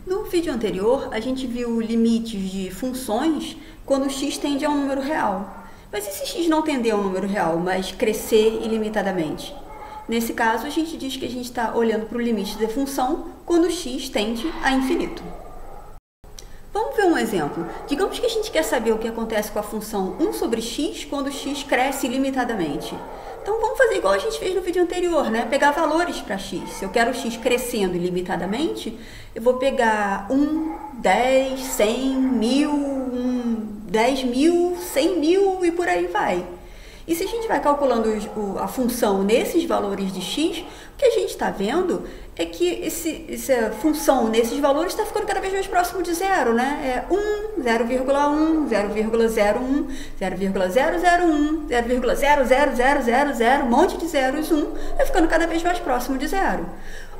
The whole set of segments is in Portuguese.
No vídeo anterior, a gente viu limites de funções quando x tende a um número real. Mas e se x não tender a um número real, mas crescer ilimitadamente? Nesse caso, a gente diz que a gente está olhando para o limite da função quando x tende a infinito. Vamos ver um exemplo. Digamos que a gente quer saber o que acontece com a função 1 sobre x quando x cresce ilimitadamente. Então vamos fazer igual a gente fez no vídeo anterior, né? Pegar valores para x. Se eu quero x crescendo ilimitadamente, eu vou pegar 1, 10, 100, 1000, 10.000, 100.000 e por aí vai. E se a gente vai calculando a função nesses valores de x, o que a gente está vendo é que essa função nesses valores está ficando cada vez mais próximo de zero, né? É 1, 0,1, 0,01, 0,001, 0,00000, um monte de zeros, 1, vai ficando cada vez mais próximo de zero.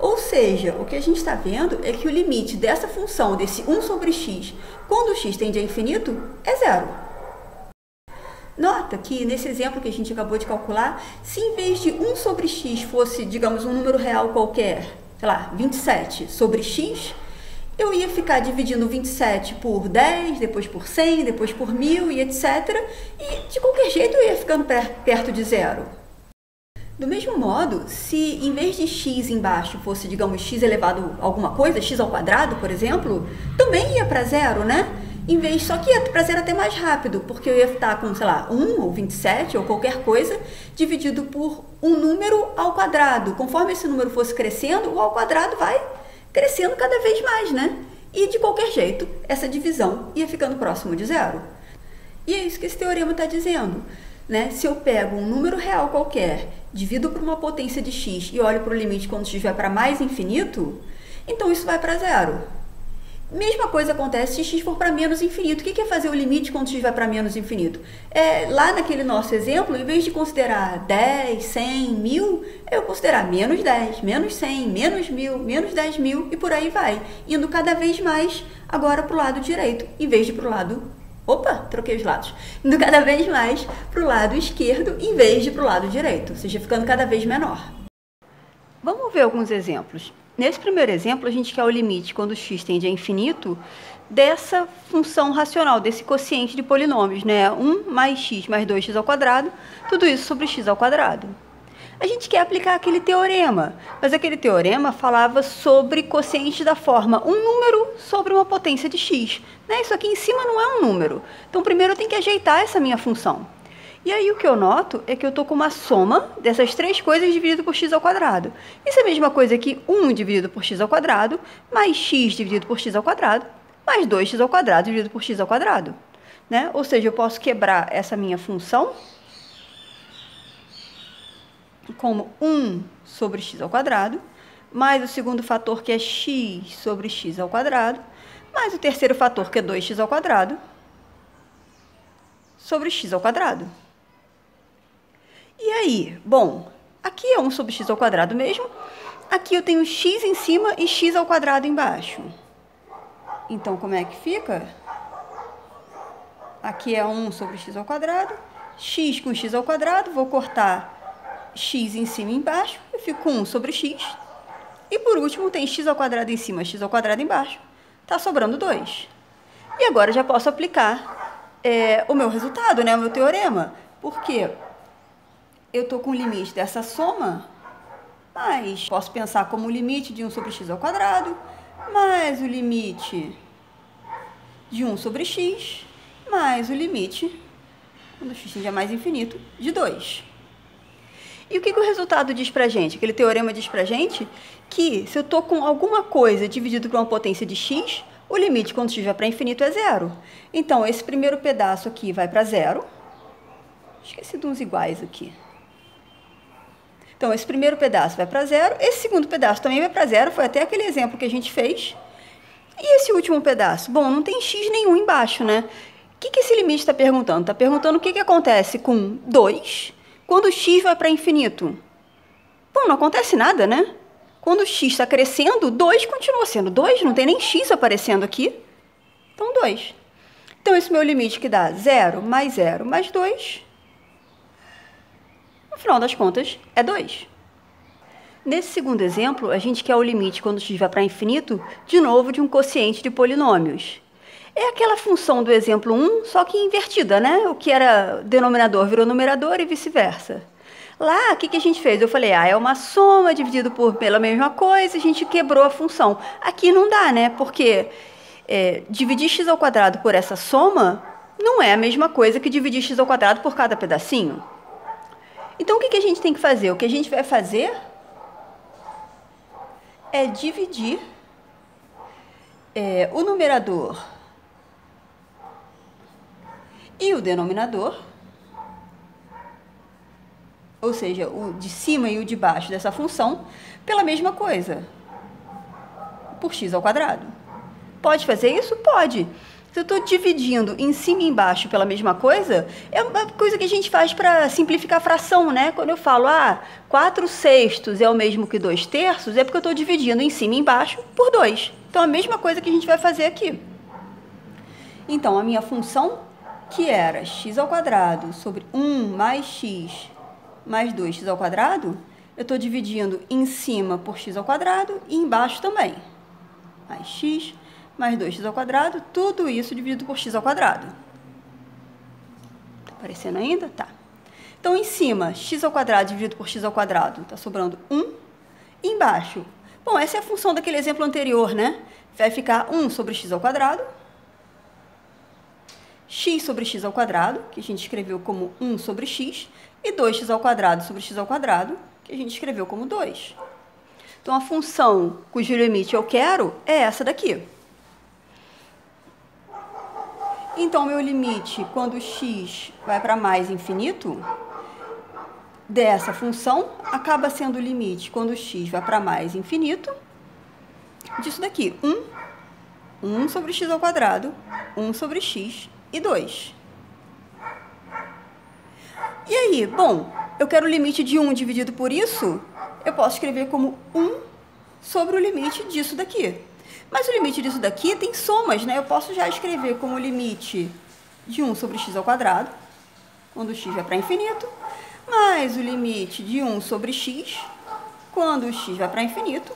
Ou seja, o que a gente está vendo é que o limite dessa função, desse 1 sobre x, quando x tende a infinito, é zero. Nota que nesse exemplo que a gente acabou de calcular, se em vez de 1 sobre x fosse, digamos, um número real qualquer, sei lá, 27 sobre x, eu ia ficar dividindo 27 por 10, depois por 100, depois por 1000 e etc. E de qualquer jeito eu ia ficando perto de zero. Do mesmo modo, se em vez de x embaixo fosse, digamos, x elevado a alguma coisa, x ao quadrado, por exemplo, também ia para zero, né? Só que ia para zero até mais rápido, porque eu ia estar com, sei lá, 1 ou 27 ou qualquer coisa, dividido por um número ao quadrado. Conforme esse número fosse crescendo, o ao quadrado vai crescendo cada vez mais, né? E de qualquer jeito, essa divisão ia ficando próximo de zero. E é isso que esse teorema está dizendo, né? Se eu pego um número real qualquer, divido por uma potência de x e olho para o limite quando x vai para mais infinito, então isso vai para zero. Mesma coisa acontece se x for para menos infinito. O que é fazer o limite quando x vai para menos infinito? Lá naquele nosso exemplo, em vez de considerar 10, 100, 1000, eu considerar menos 10, menos 100, menos 1000, menos 10.000 e por aí vai. Indo cada vez mais agora para o lado direito, em vez de para o lado... Opa, troquei os lados. Indo cada vez mais para o lado esquerdo, em vez de para o lado direito, ou seja, ficando cada vez menor. Vamos ver alguns exemplos. Nesse primeiro exemplo, a gente quer o limite quando x tende a infinito dessa função racional, desse quociente de polinômios, né? 1 mais x mais 2x ao quadrado, tudo isso sobre x ao quadrado. A gente quer aplicar aquele teorema, mas aquele teorema falava sobre quocientes da forma um número sobre uma potência de x, né? Isso aqui em cima não é um número. Então, primeiro eu tenho que ajeitar essa minha função. E aí o que eu noto é que eu estou com uma soma dessas três coisas dividido por x ao quadrado. Isso é a mesma coisa que 1 dividido por x ao quadrado, mais x dividido por x ao quadrado, mais 2x ao quadrado dividido por x ao quadrado. Né? Ou seja, eu posso quebrar essa minha função como 1 sobre x ao quadrado, mais o segundo fator, que é x sobre x ao quadrado, mais o terceiro fator, que é 2x ao quadrado, sobre x ao quadrado. E aí? Bom, aqui é 1 sobre x ao quadrado mesmo. Aqui eu tenho x em cima e x ao quadrado embaixo. Então, como é que fica? Aqui é 1 sobre x ao quadrado. X com x ao quadrado. Vou cortar x em cima e embaixo. Eu fico com 1 sobre x. E, por último, tem x ao quadrado em cima, x ao quadrado embaixo. Está sobrando 2. E agora já posso aplicar o meu resultado, né? O meu teorema. Por quê? Eu estou com o limite dessa soma, mas posso pensar como o limite de 1 sobre x ao quadrado, mais o limite de 1 sobre x, mais o limite, quando x tende a mais infinito, de 2. E o que o resultado diz pra gente? Aquele teorema diz pra gente que se eu estou com alguma coisa dividido por uma potência de x, o limite quando x vai para infinito é zero. Então, esse primeiro pedaço aqui vai para zero. Esqueci de uns iguais aqui. Então, esse primeiro pedaço vai para zero, esse segundo pedaço também vai para zero, foi até aquele exemplo que a gente fez. E esse último pedaço? Bom, não tem x nenhum embaixo, né? O que esse limite está perguntando? Está perguntando o que acontece com 2 quando x vai para infinito. Bom, não acontece nada, né? Quando x está crescendo, 2 continua sendo 2, não tem nem x aparecendo aqui. Então, 2. Então, esse meu limite que dá 0 mais 2... No final das contas, é 2. Nesse segundo exemplo, a gente quer o limite quando x vai para infinito, de novo, de um quociente de polinômios. É aquela função do exemplo 1, só que invertida, né? O que era denominador virou numerador e vice-versa. Lá, o que a gente fez? Eu falei, é uma soma dividido pela mesma coisa, a gente quebrou a função. Aqui não dá, né? Porque dividir x ao quadrado por essa soma não é a mesma coisa que dividir x ao quadrado por cada pedacinho. Então, o que a gente tem que fazer? O que a gente vai fazer é dividir o numerador e o denominador, ou seja, o de cima e o de baixo dessa função, pela mesma coisa, por x ao quadrado. Pode fazer isso? Pode. Se eu estou dividindo em cima e embaixo pela mesma coisa, é uma coisa que a gente faz para simplificar a fração, né? Quando eu falo, 4/6 é o mesmo que 2/3, é porque eu estou dividindo em cima e embaixo por 2. Então, a mesma coisa que a gente vai fazer aqui. Então, a minha função, que era x ao quadrado sobre 1 mais x mais 2x ao quadrado, eu estou dividindo em cima por x ao quadrado e embaixo também. Mais x mais 2x ao quadrado, tudo isso dividido por x ao quadrado. Tá aparecendo ainda? Tá. Então, em cima, x ao quadrado dividido por x ao quadrado, está sobrando 1. E embaixo, bom, essa é a função daquele exemplo anterior, né? Vai ficar 1 sobre x ao quadrado, x sobre x ao quadrado, que a gente escreveu como 1 sobre x, e 2x ao quadrado sobre x ao quadrado, que a gente escreveu como 2. Então, a função cujo limite eu quero é essa daqui. Então, meu limite, quando x vai para mais infinito, dessa função, acaba sendo o limite quando x vai para mais infinito, disso daqui, 1 sobre x ao quadrado, 1 sobre x e 2. E aí, bom, eu quero o limite de 1 dividido por isso, eu posso escrever como 1 sobre o limite disso daqui. Mas o limite disso daqui tem somas, né? Eu posso já escrever como limite de 1 sobre x ao quadrado, quando x vai para infinito, mais o limite de 1 sobre x, quando x vai para infinito,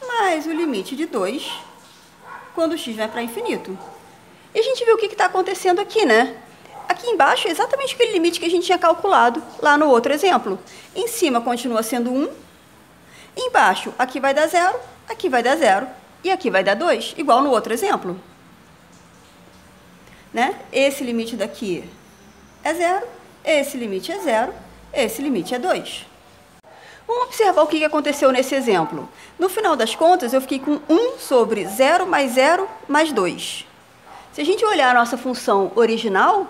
mais o limite de 2, quando x vai para infinito. E a gente viu o que está acontecendo aqui, né? Aqui embaixo é exatamente aquele limite que a gente tinha calculado lá no outro exemplo. Em cima continua sendo 1, embaixo aqui vai dar 0, aqui vai dar 0. E aqui vai dar 2, igual no outro exemplo. Né? Esse limite daqui é 0, esse limite é 0, esse limite é 2. Vamos observar o que aconteceu nesse exemplo. No final das contas, eu fiquei com 1 sobre 0 mais 2. Se a gente olhar a nossa função original,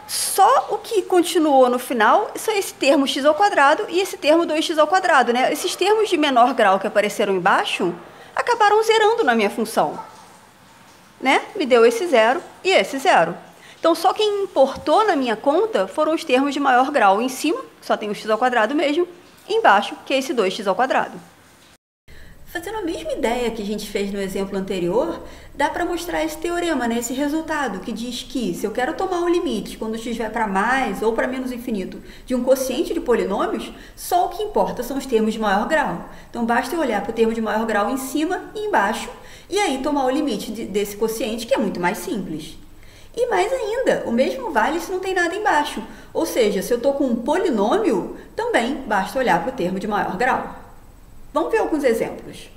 só o que continuou no final são esse termo x ao quadrado e esse termo 2x ao quadrado. Né? Esses termos de menor grau que apareceram embaixo acabaram zerando na minha função, né? Me deu esse 0 e esse 0. Então, só quem importou na minha conta foram os termos de maior grau em cima, que só tem o x ao quadrado mesmo, e embaixo, que é esse 2x ao quadrado. Fazendo a mesma ideia que a gente fez no exemplo anterior, dá para mostrar esse teorema, né? Esse resultado, que diz que se eu quero tomar o limite quando x vai para mais ou para menos infinito de um quociente de polinômios, só o que importa são os termos de maior grau. Então, basta eu olhar para o termo de maior grau em cima e embaixo, e aí tomar o limite desse quociente, que é muito mais simples. E mais ainda, o mesmo vale se não tem nada embaixo. Ou seja, se eu estou com um polinômio, também basta olhar para o termo de maior grau. Vamos ver alguns exemplos.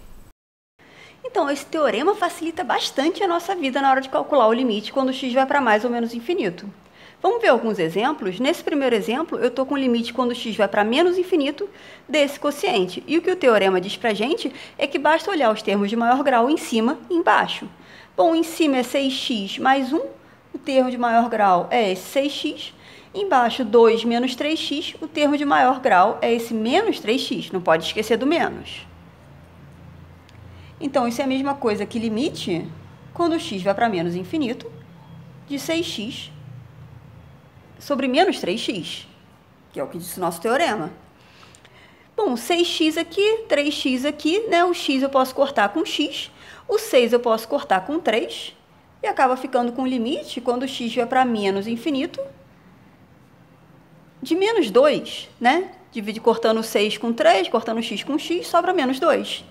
Então, esse teorema facilita bastante a nossa vida na hora de calcular o limite quando x vai para mais ou menos infinito. Vamos ver alguns exemplos? Nesse primeiro exemplo, eu estou com o limite quando x vai para menos infinito desse quociente. E o que o teorema diz para a gente é que basta olhar os termos de maior grau em cima e embaixo. Bom, em cima é 6x mais 1, o termo de maior grau é esse 6x. Embaixo, 2 menos 3x, o termo de maior grau é esse menos 3x, não pode esquecer do menos. Então, isso é a mesma coisa que limite, quando x vai para menos infinito, de 6x sobre menos 3x, que é o que diz o nosso teorema. Bom, 6x aqui, 3x aqui, né? O x eu posso cortar com x, o 6 eu posso cortar com 3, e acaba ficando com limite, quando x vai para menos infinito, de menos 2, né? Divide cortando 6 com 3, cortando x com x, sobra menos 2.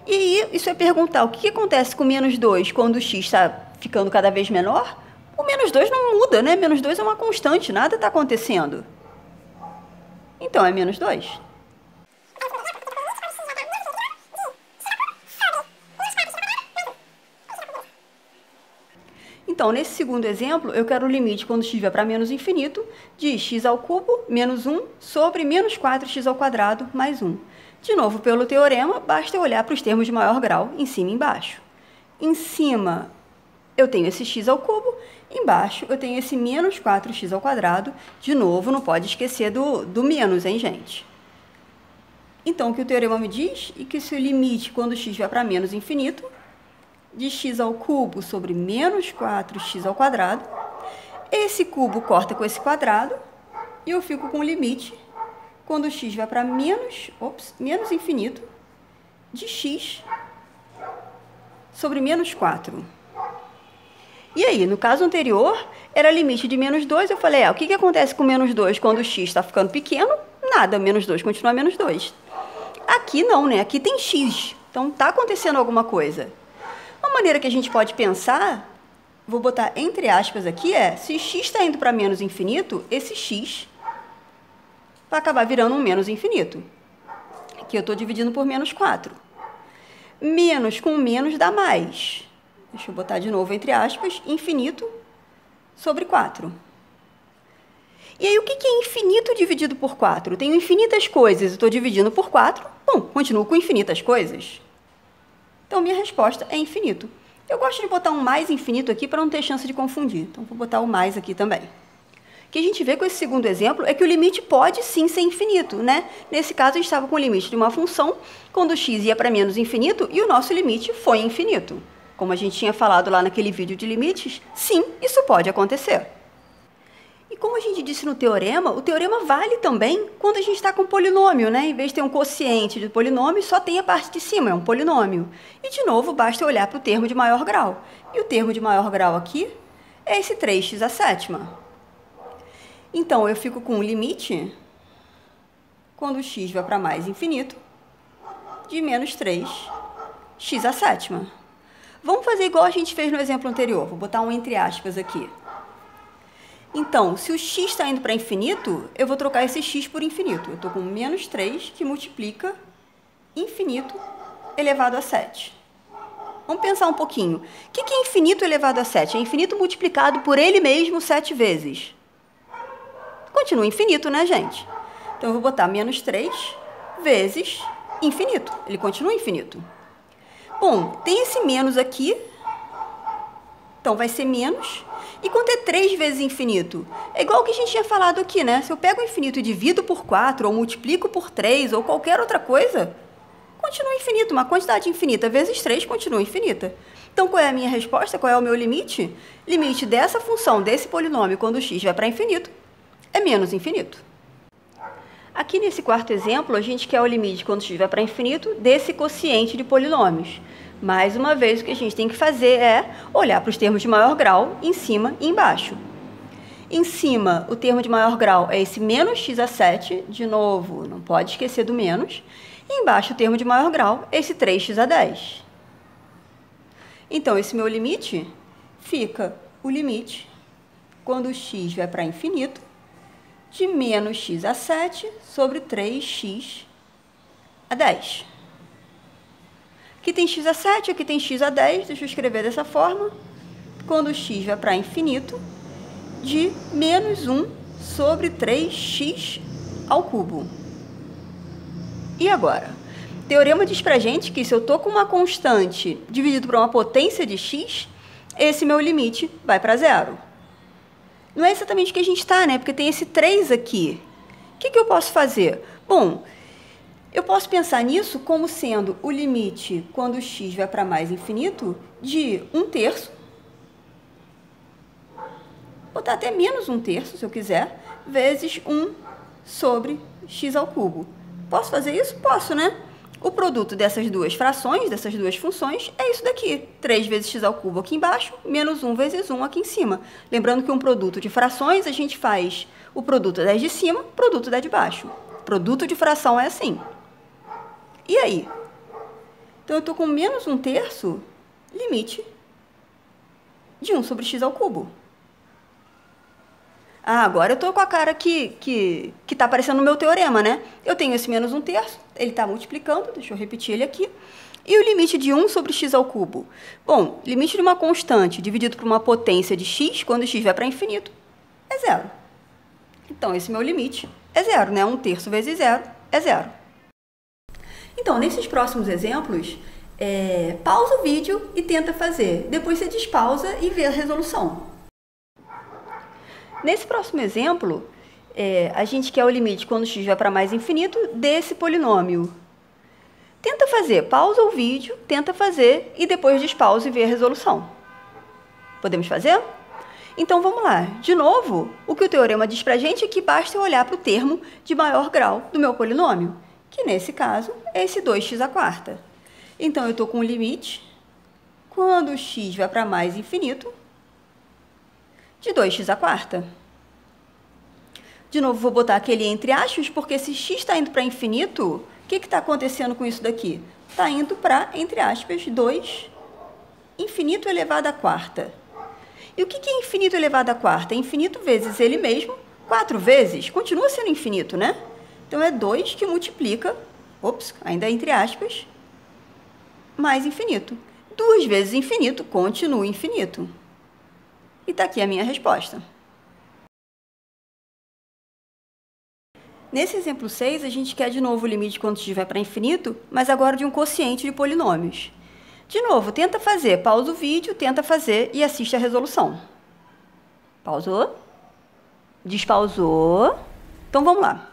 E aí, isso é perguntar o que acontece com menos 2 quando o x está ficando cada vez menor? O menos 2 não muda, né? Menos 2 é uma constante, nada está acontecendo. Então, é menos 2. Então, nesse segundo exemplo, eu quero o limite quando x vai para menos infinito de x ao cubo menos 1 sobre menos 4x ao quadrado mais 1. De novo, pelo teorema, basta eu olhar para os termos de maior grau, em cima e embaixo. Em cima, eu tenho esse x ao cubo, embaixo eu tenho esse menos 4x ao quadrado. De novo, não pode esquecer do menos, hein, gente? Então, o que o teorema me diz é que se o limite quando x vai para menos infinito de x ao cubo sobre menos 4x ao quadrado, esse cubo corta com esse quadrado e eu fico com o limite quando x vai para menos infinito de x sobre menos 4. E aí, no caso anterior, era limite de menos 2, eu falei, o que acontece com menos 2 quando o x está ficando pequeno? Nada, menos 2 continua menos 2. Aqui não, né? Aqui tem x, então está acontecendo alguma coisa. Uma maneira que a gente pode pensar, vou botar entre aspas aqui, se x está indo para menos infinito, esse x vai acabar virando um menos infinito. Aqui eu estou dividindo por menos 4. Menos com menos dá mais. Deixa eu botar de novo entre aspas, infinito sobre 4. E aí, o que é infinito dividido por 4? Eu tenho infinitas coisas, eu estou dividindo por 4. Bom, continuo com infinitas coisas. Então, minha resposta é infinito. Eu gosto de botar um mais infinito aqui para não ter chance de confundir. Então, vou botar o mais aqui também. O que a gente vê com esse segundo exemplo é que o limite pode sim ser infinito, né? Nesse caso, a gente estava com o limite de uma função quando x ia para menos infinito e o nosso limite foi infinito. Como a gente tinha falado lá naquele vídeo de limites, sim, isso pode acontecer. E como a gente disse no teorema, o teorema vale também quando a gente está com um polinômio, né? Em vez de ter um quociente de polinômio, só tem a parte de cima, é um polinômio. E, de novo, basta olhar para o termo de maior grau. E o termo de maior grau aqui é esse 3x à sétima. Então, eu fico com o limite, quando o x vai para mais infinito, de menos 3x à sétima. Vamos fazer igual a gente fez no exemplo anterior. Vou botar um entre aspas aqui. Então, se o x está indo para infinito, eu vou trocar esse x por infinito. Eu estou com menos 3 que multiplica infinito elevado a 7. Vamos pensar um pouquinho. O que é infinito elevado a 7? É infinito multiplicado por ele mesmo 7 vezes. Continua infinito, né, gente? Então, eu vou botar menos 3 vezes infinito. Ele continua infinito. Bom, tem esse menos aqui. Então, vai ser menos. E quanto é 3 vezes infinito? É igual o que a gente tinha falado aqui, né? Se eu pego o infinito e divido por 4, ou multiplico por 3, ou qualquer outra coisa, continua infinito. Uma quantidade infinita vezes 3 continua infinita. Então, qual é a minha resposta? Qual é o meu limite? Limite dessa função, desse polinômio, quando o x vai para infinito, é menos infinito. Aqui nesse quarto exemplo, a gente quer o limite quando x vai para infinito desse quociente de polinômios. Mais uma vez, o que a gente tem que fazer é olhar para os termos de maior grau em cima e embaixo. Em cima, o termo de maior grau é esse menos x a 7. De novo, não pode esquecer do menos. E embaixo, o termo de maior grau é esse 3x a 10. Então, esse meu limite fica o limite, quando o x vai para infinito, de menos x a 7 sobre 3x a 10. Aqui tem x a 7, aqui tem x a 10. Deixa eu escrever dessa forma. Quando o x vai para infinito, de menos 1 sobre 3x ao cubo. E agora? O teorema diz pra gente que se eu estou com uma constante dividido por uma potência de x, esse meu limite vai para zero. Não é exatamente o que a gente está, né? Porque tem esse 3 aqui. O que eu posso fazer? Bom, eu posso pensar nisso como sendo o limite, quando o x vai para mais infinito, de 1/3. Vou botar até menos 1/3, se eu quiser, vezes 1 sobre x ao cubo. Posso fazer isso? Posso, né? O produto dessas duas frações, dessas duas funções, é isso daqui. 3 vezes x ao cubo aqui embaixo, menos 1 vezes 1 aqui em cima. Lembrando que um produto de frações, a gente faz o produto da de cima, o produto da de baixo. Produto de fração é assim. E aí? Então, eu estou com menos 1/3 limite de 1 sobre x ao cubo. Ah, agora eu estou com a cara que está aparecendo no meu teorema, né? Eu tenho esse menos 1/3, ele está multiplicando, deixa eu repetir ele aqui. E o limite de 1 sobre x ao cubo? Bom, limite de uma constante dividido por uma potência de x, quando x vai para infinito, é 0. Então, esse meu limite é 0, né? 1/3 vezes 0 é 0. Então, nesses próximos exemplos, pausa o vídeo e tenta fazer. Depois você despausa e vê a resolução. Nesse próximo exemplo, a gente quer o limite quando x vai para mais infinito desse polinômio. Tenta fazer, pausa o vídeo, tenta fazer e depois despausa e vê a resolução. Podemos fazer? Então vamos lá. De novo, o que o teorema diz para a gente é que basta eu olhar para o termo de maior grau do meu polinômio, que nesse caso é esse 2x². Então eu estou com o limite, quando x vai para mais infinito, de 2x². De novo, vou botar aquele entre aspas, porque se x está indo para infinito, o que está acontecendo com isso daqui? Está indo para, entre aspas, 2 infinito elevado à quarta. E o que é infinito elevado à quarta? É infinito vezes ele mesmo, 4 vezes, continua sendo infinito, né? Então, é 2 que multiplica, ainda entre aspas, mais infinito. 2 vezes infinito continua infinito. E está aqui a minha resposta. Nesse exemplo 6, a gente quer de novo o limite quando x vai para infinito, mas agora de um quociente de polinômios. De novo, tenta fazer, pausa o vídeo, tenta fazer e assiste a resolução. Pausou? Despausou. Então, vamos lá.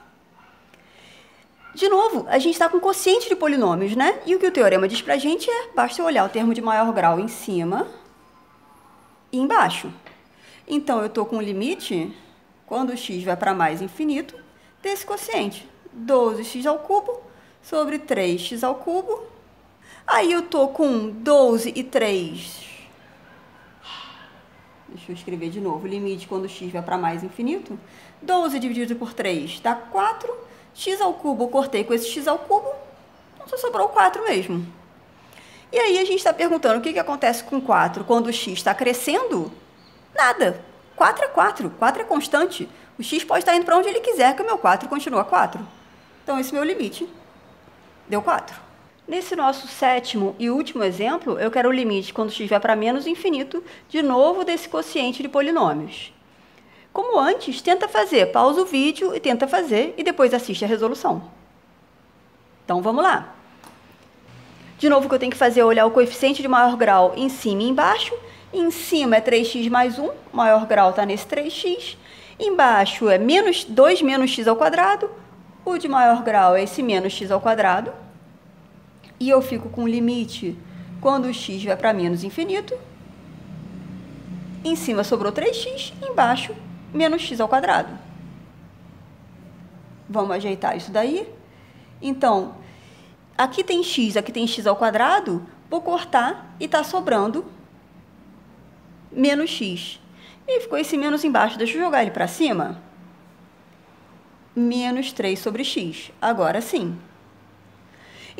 De novo, a gente está com quociente de polinômios, né? E o que o teorema diz para a gente é, basta eu olhar o termo de maior grau em cima e embaixo. Então, eu estou com o limite, quando x vai para mais infinito, desse quociente, 12x² sobre 3x². Aí eu estou com 12 e 3. Deixa eu escrever de novo. Limite quando x vai para mais infinito. 12 dividido por 3 dá 4. X² eu cortei com esse x². Então só sobrou 4 mesmo. E aí a gente está perguntando o que acontece com 4 quando o x está crescendo? Nada. 4 é 4. 4 é constante. O x pode estar indo para onde ele quiser, que o meu 4 continua 4. Então, esse é o meu limite. Deu 4. Nesse nosso sétimo e último exemplo, eu quero o limite quando x vai para menos infinito, de novo desse quociente de polinômios. Como antes, tenta fazer, pausa o vídeo e tenta fazer, e depois assiste a resolução. Então, vamos lá. De novo, o que eu tenho que fazer é olhar o coeficiente de maior grau em cima e embaixo. Em cima é 3x mais 1, o maior grau está nesse 3x. Embaixo é 2 menos x², o de maior grau é esse menos x². E eu fico com o limite quando o x vai para menos infinito. Em cima sobrou 3x, embaixo menos x². Vamos ajeitar isso daí. Então, aqui tem x, aqui tem x², vou cortar e está sobrando menos x. E ficou esse menos embaixo, deixa eu jogar ele para cima. Menos 3 sobre x, agora sim.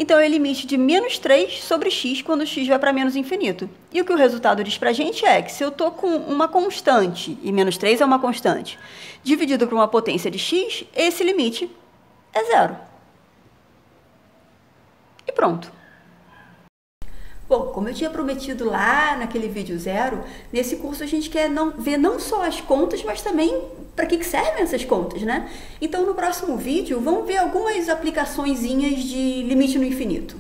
Então, é o limite de menos 3 sobre x quando x vai para menos infinito. E o que o resultado diz para a gente é que se eu estou com uma constante, e menos 3 é uma constante, dividido por uma potência de x, esse limite é 0. E pronto. Bom, como eu tinha prometido lá naquele vídeo 0, nesse curso a gente quer ver não só as contas, mas também para que servem essas contas, né? Então, no próximo vídeo, vamos ver algumas aplicaçõezinhas de limite no infinito.